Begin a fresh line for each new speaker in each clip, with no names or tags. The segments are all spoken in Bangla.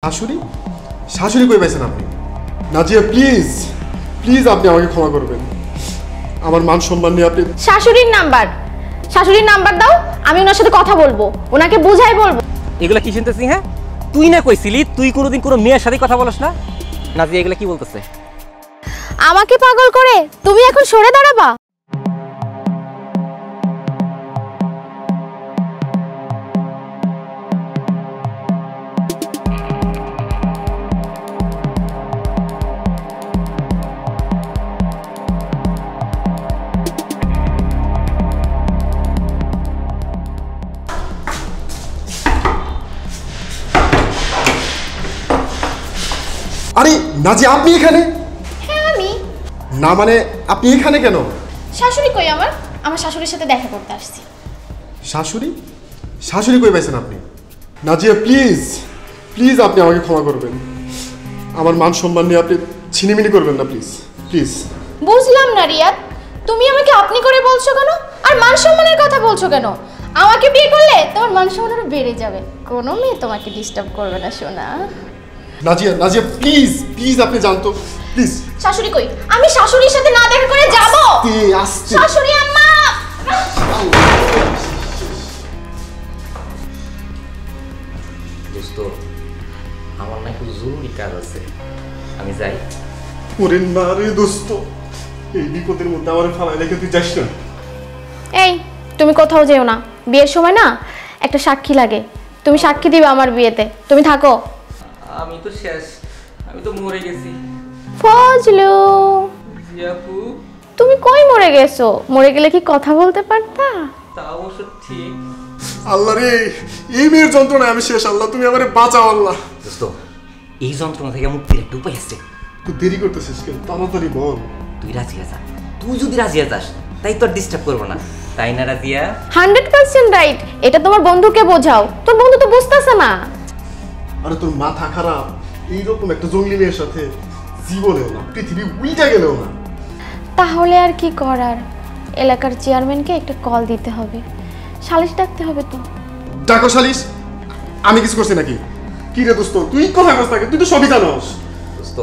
শাশুড়ি শাশুড়ি কই পাইছেন আপনি? নাজিয়া প্লিজ প্লিজ আপনি আমাকে ক্ষমা করবেন। আমার মান সম্মান নিয়ে আপনি
শাশুড়ির নাম্বার দাও, আমি ওনার সাথে কথা বলবো, ওনাকে বুঝাই বলবো।
এগুলা কি শুনতেছি? হ্যাঁ তুই না কইছিলি তুই কোনোদিন কোনো মেয়ের সাথে কথা বলস না? নাজিয়া এগুলা কি বলতেছে?
আমাকে পাগল করে তুমি এখন সরে দাঁড়াবা?
আরে নাজিয়া আপনি এখানে?
হ্যাঁ আমি।
না মানে আপনি এখানে কেন?
শাশুড়ি কই আমার? আমার শাশুড়ির সাথে দেখা করতে আসছি।
শাশুড়ি শাশুড়ি কই পাইছেন আপনি? নাজিয়া প্লিজ প্লিজ আপনি আমাকে ক্ষমা করবেন। আমার মান সম্মান নিয়ে আপনি ছিনিমিনি করবেন না প্লিজ প্লিজ।
বুঝলাম না রিয়াদ, তুমি আমাকে আপনি করে বলছো কেন? আর মান সম্মানের কথা বলছো কেন? আমাকে বিয়ে করলে তোমার মান সম্মান আরো বেড়ে যাবে। কোনো মেয়ে তোমাকে ডিস্টার্ব করবে না সোনা।
নাজিয়া নাজিয়া প্লিজ প্লিজ আপনি জানতো প্লিজ।
শাশুড়ি কই? আমি শাশুড়ির সাথে না দেখা করে যাব?
আস্তে
শাশুড়ি আম্মা!
দোস্ত আমার না একটু জরুরি কাজ আছে, আমি যাই।
ওরে না রে দোস্ত, এই বিপদের মধ্যে আমার ফালাই রেখে তুই যাস না।
এই তুমি কোথাও যেও না, বিয়ের সময় না একটা সাক্ষী লাগে, তুমি সাক্ষী দিবে আমার বিয়েতে, তুমি থাকো।
আমি তো শেষ, আমি তো মরে গেছি।
ফজলু
জিয়াপু
তুমি কই মরে গেছো? মরে গেলে কি কথা বলতে পারতা?
তা অবশ্য ঠিক।
আল্লাহ রে, এই মেয়ের যন্ত্রণায় আমি শেষ। আল্লাহ তুমি আমারে বাঁচাও আল্লাহ।
দোস্ত এই যন্ত্রণা থেকে মুক্তির একটা উপায় আছে।
তুই দেরি করতেছিস কেন? তাড়াতাড়ি বল।
তুই রাজি যা, তুই যদি রাজি যাস তাই তো আর ডিস্টার্ব করবো না, তাই না রাজিয়া?
100% রাইট। এটা তোমার বন্ধুকে বোঝাও, তোর বন্ধু তো বুঝতেছে না।
আরে তোর মাথা খারাপ? এইরকম একটা জঙ্গলি মেয়ের সাথে জীবনেও না, পৃথিবী উল্টা গেলেও না।
তাহলে আর কি করার, এলাকার চেয়ারম্যানকে একটা কল দিতে হবে, সালিশ ডাকতে হবে। তো
ডাকো সালিশ। আমি কিছু করছি নাকি? কি রে দোস্ত তুই কোথায় বস থাকে? তুই তো সবই জানোস।
দোস্ত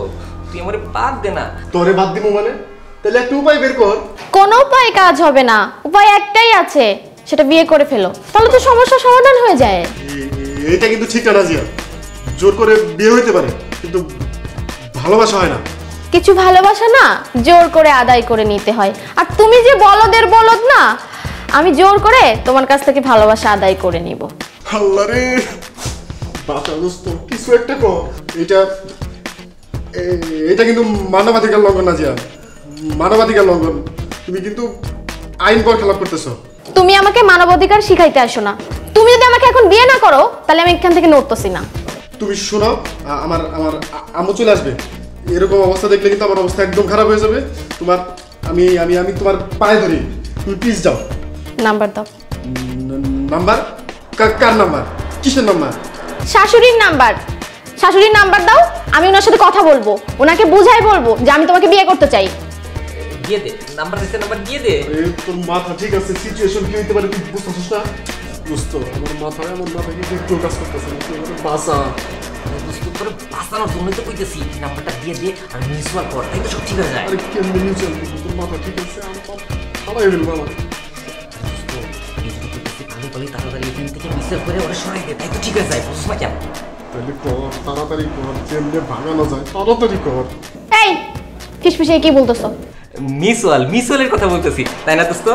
তুই আমারে বাদ দে না।
তোরে বাদ দিব মানে? তাহলে একটা উপায় বের কর।
কোনো উপায় কাজ হবে না, উপায় একটাই আছে, সেটা বিয়ে করে ফেলো, তাহলে তো সমস্যার সমাধান হয়ে যায়।
এটা কিন্তু ঠিক না নাজিয়া। জোর করে বিয়ে হইতে পারে কিন্তু ভালোবাসা হয় না।
কিছু ভালোবাসা না জোর করে আদায় করে নিতে হয়। আর তুমি যে বলদের বলদ না, আমি জোর করে তোমার কাছ থেকে ভালোবাসা আদায় করে নিব।
আল্লাহ রে বাঁচা দোস্ত, কিছু একটা কর। এটা কিন্তু মানবাধিকার লঙ্ঘন নাজিয়া, মানবাধিকার লঙ্ঘন। তুমি কিন্তু আইন পর খেলাপ করতেছো।
তুমি আমাকে মানবাধিকার শিখাইতে আসো না। তুমি যদি আমাকে এখন বিয়ে না করো তাহলে আমি এখান থেকে নড়তেছি না।
তুমি শোনো, আমার আমার আম্মু চলে আসবে। এরকম অবস্থা দেখলে কিন্তু আমার অবস্থা একদম খারাপ হয়ে যাবে। তোমার আমি আমি আমি তোমার পায়ে ধরি, তুমি প্লিজ যাও।
নাম্বার দাও।
নাম্বার? কার নাম্বার? কিসের নাম্বার?
শাশুড়ির নাম্বার দাও, আমি ওনার সাথে কথা বলবো, ওনাকে বুঝাই বলবো যে আমি তোমাকে বিয়ে করতে চাই।
দিয়ে দে নাম্বার, দিতে নাম্বার দিয়ে দে।
তোর মাথা ঠিক আছে? সিচুয়েশন কি হইতে পারে তুই বুঝতেছিস না? দোস্ত আমার মাথায় কিন্তু একটু কাজ করতেছে না। তুই আমাকে বাঁচা।
দোস্ত তোর বাঁচানোর জন্যই তো কইতেছি, নাম্বারটা দিয়ে দে আর মিউচুয়াল কর, তাই তো সব ঠিক হয়ে যায়।
আরে কেমনি মিউচুয়াল করবো? তোর মাথা ঠিক আছে? আমি হালাই ফেলবো আমার।
দোস্ত এই যদি কইতেছি ভালো বলে তাড়াতাড়ি এখান থেকে মিউচুয়াল করে ওরা সরাই দে, তাই তো ঠিক হয়ে যায়। বুঝছ না কেন?
তাহলে কর, তাড়াতাড়ি কর, কেমনে ভাঙানো যায় তাড়াতাড়ি কর।
এই ফিসফিসে কি বলতেছো?
মিউচুয়ালের কথা বলতেছি, তাই না দোস্ত?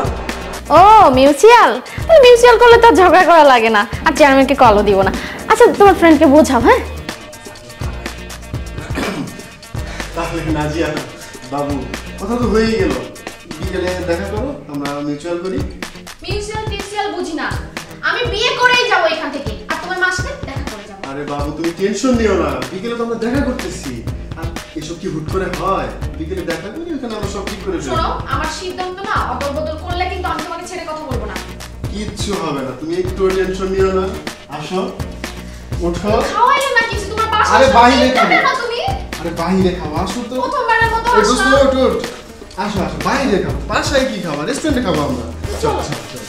ও মিউচুয়াল করলে তো ঝগড়া করা লাগে না, আর চেয়ারম্যানকে কলও দিব না। আচ্ছা তোমার ফ্রেন্ডকে বোঝাও। হ্যাঁ
তাহলে নাজিয়া বাবু কথা তো হয়েই গেল। বিকেলে দেখা করো, আমরা মিউচুয়াল করি।
মিউচুয়াল বুঝি না, আমি বিয়ে করেই যাব এখান থেকে, আর তোমার মার সাথে দেখা করে যাব।
আরে বাবু তুমি টেনশন নিও না, বিকেলে তো আমরা দেখা করতেছি। আর এসব কি হুট করে হয়? বিকেলে দেখা করি, ওখানে আমরা সব ঠিক করে ফেলবো।
শোনো, আমার সিদ্ধান্ত না অদল বদল করলে কিন্তু আমি তোমাকে ছেড়ে কথা বলবো না।
কিচ্ছু হবে না, তুমি একটু টেনশন নিও না। আসো, ওঠো।
খাওয়াইলে না কিছু, তোমার বাসা।
আরে বাইরে খাবো।
না তুমি।
আরে বাইরে খাবো, আসো তো।
প্রথমবারের মতো
এই
আসো।
দোস্ত ওঠ। আসো আসো, বাইরে খাবো। বাসায় কি খাবো? রেস্টুরেন্টে খাবো আমরা। চল চল চল।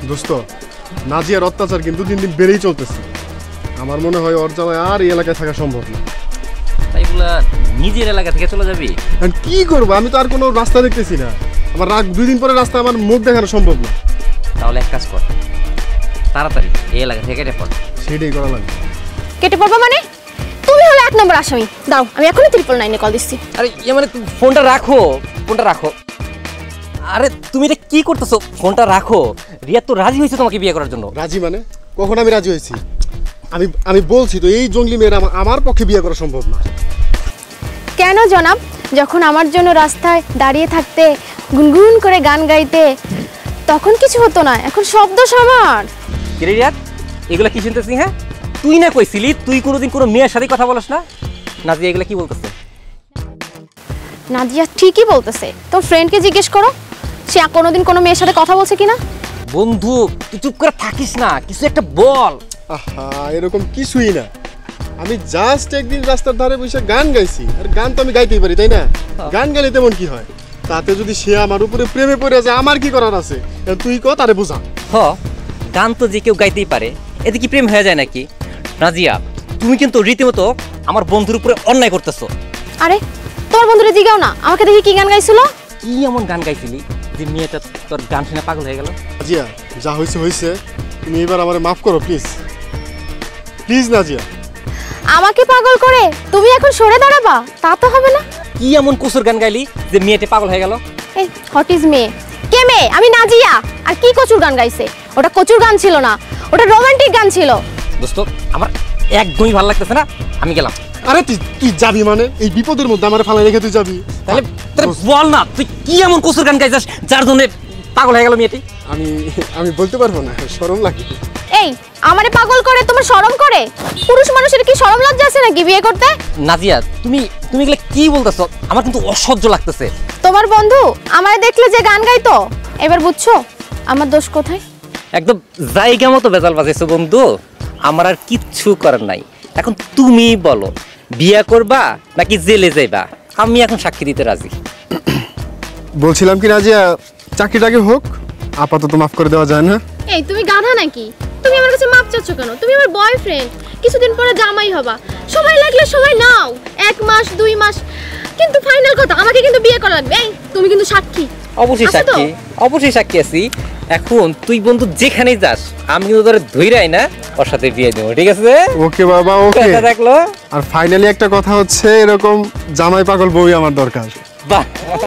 দোস্ত নাজিয়ার অত্যাচার কিন্তু দিন দিন বেড়েই চলতেছে। আমার মনে হয় ওর জ্বালায় আর এই এলাকায় থাকা সম্ভব না।
তাই বলে নিজের এলাকা থেকে চলে যাবি?
আর কি করবো, আমি তো আর কোনো রাস্তা দেখতেছি না। আমার 2 দিন পরে রাস্তা আমার মুখ দেখানো সম্ভব না।
তাহলে এক কাজ কর, তাড়াতাড়ি এই এলাকা থেকে কেটে পড়।
সেটাই করা লাগবে।
কেটে পড়বো মানে? তুমি হলো 1 নম্বর আসামি। দাও, আমি এখনই 999 কল দিচ্ছি।
আরে মানে তুমি ফোনটা রাখো, ফোনটা রাখো। আরে তুমি এটা কি করতেছো? ফোনটা রাখো। রিয়া তো রাজি হয়েছে তোমাকে বিয়ে করার জন্য।
রাজি মানে? কখন আমি রাজি হয়েছি? আমি বলছি তো এই জঙ্গলি মেয়েরা আমার পক্ষে বিয়ে করা সম্ভব না।
কেন জনাব? যখন আমার জন্য রাস্তায় দাঁড়িয়ে থাকতে, গুনগুন করে গান গাইতে, তখন কিছু হতো না, এখন শব্দ সমান।
কিরে রিয়া, এগুলা কি শুনতেছি? হ্যাঁ, তুই না কইছিলি তুই কোনোদিন কোনো মেয়ের সাথে কথা বলস না? নাজিয়া এগুলা কি বলতেছে?
নাজিয়া ঠিকই বলতেছে। তোর ফ্রেন্ডকে জিজ্ঞেস করো, সে কোনোদিন কোনো মেয়ের সাথে কথা বলছে কিনা।
বন্ধু তুই চুপ করে থাকিস না, কিছু একটা বল।
আহা, এরকম কিছুই না। আমি জাস্ট একদিন রাস্তার ধারে বসে গান গাইছি। আর গান তো আমি গাইতেই পারি, তাই না? গান গাইলে তেমন কি হয়? তাতে যদি সে আমার উপরে প্রেমে পড়ে যায়, আমার কি করার আছে? তুই কো তারে বোঝা।
হ, গান তো যে কেউ গাইতেই পারে, এতে কি প্রেম হয়ে যায় নাকি? নাজিয়া, তুমি কিন্তু রীতিমতো আমার বন্ধুর উপরে অন্যায় করতেছো।
আরে তোর বন্ধুরে জিগাও না, আমাকে দেখি কি গান গাইছিল।
কি এমন গান গাইছিলি যে মেয়েটা তোর গান শুনে পাগল হয়ে গেল?
নাজিয়া, যা হয়েছে হয়েছে, তুমি এবার আমারে মাফ করো প্লিজ। প্লিজ নাজিয়া।
আমাকে পাগল করে তুমি এখন সরে দাঁড়াবা? তা তো হবে না।
কি এমন কুসুর গান গাইলি যে মেয়েটা পাগল হয়ে গেল?
এই হোয়াট ইজ মে? কে মেয়ে? আমি নাজিয়া। আর কি কচুর গান গাইছে? ওটা কচুর গান ছিল না, ওটা রোমান্টিক গান ছিল।
দোস্ত, আমার একদমই ভালো লাগতেছে না, আমি গেলাম।
আরে তুই যাবি মানে? এই বিপদের মধ্যে আমার ফালাই রেখে তুই যাবি?
তাহলে বল না, তুই কি এমন কুসুর গান গাইছিস যার জন্য পাগল হয়ে গেল মেয়েটি?
আমি বলতে পারবো না, শরম লাগে।
এই আমারে পাগল করে তোমার শরম করে? পুরুষ মানুষের কি শরম লজ্জা আছে নাকি বিয়ে করতে?
নাজিয়া, তুমি এগুলা কি বলতেছো? আমার কিন্তু অসহ্য লাগতেছে।
তোমার বন্ধু আমারে দেখলে যে গান গাইতো, এবার বুঝছো আমার দোষ কোথায়?
একদম জায়গা মতো বেজাল বাজাইছো বন্ধু। আমার আর কিচ্ছু করার নাই। এখন তুমি বলো, বিয়ে করবা নাকি জেলে যাইবা? আমি এখন সাক্ষী দিতে রাজি।
বলছিলাম কি নাজিয়া, চাকরিটাকে হোক, আপাতত মাফ করে দেওয়া যায় না?
এই তুমি গাধা নাকি? তুমি আমার কাছে মাপ চাচ্ছ কেন? তুমি আমার বয়ফ্রেন্ড, কিছুদিন পরে জামাই হবা। সময় লাগলে সময় নাও, 1 মাস 2 মাস, কিন্তু ফাইনাল কথা আমাকে কিন্তু বিয়ে করা লাগবে। এই তুমি কিন্তু সাক্ষী।
অবশ্যই
আছো তো?
সাক্ষী, অবশ্যই সাক্ষী আছি। এখন তুই বন্ধু যেখানেই যাস, আমি কিন্তু তোর ধইরাই না ওর সাথে বিয়ে দেবো, ঠিক আছে?
ওকে বাবা, ওকে।
দেখলো?
আর ফাইনালি একটা কথা হচ্ছে, এরকম জামাই পাগল বউই আমার দরকার।
বাহ।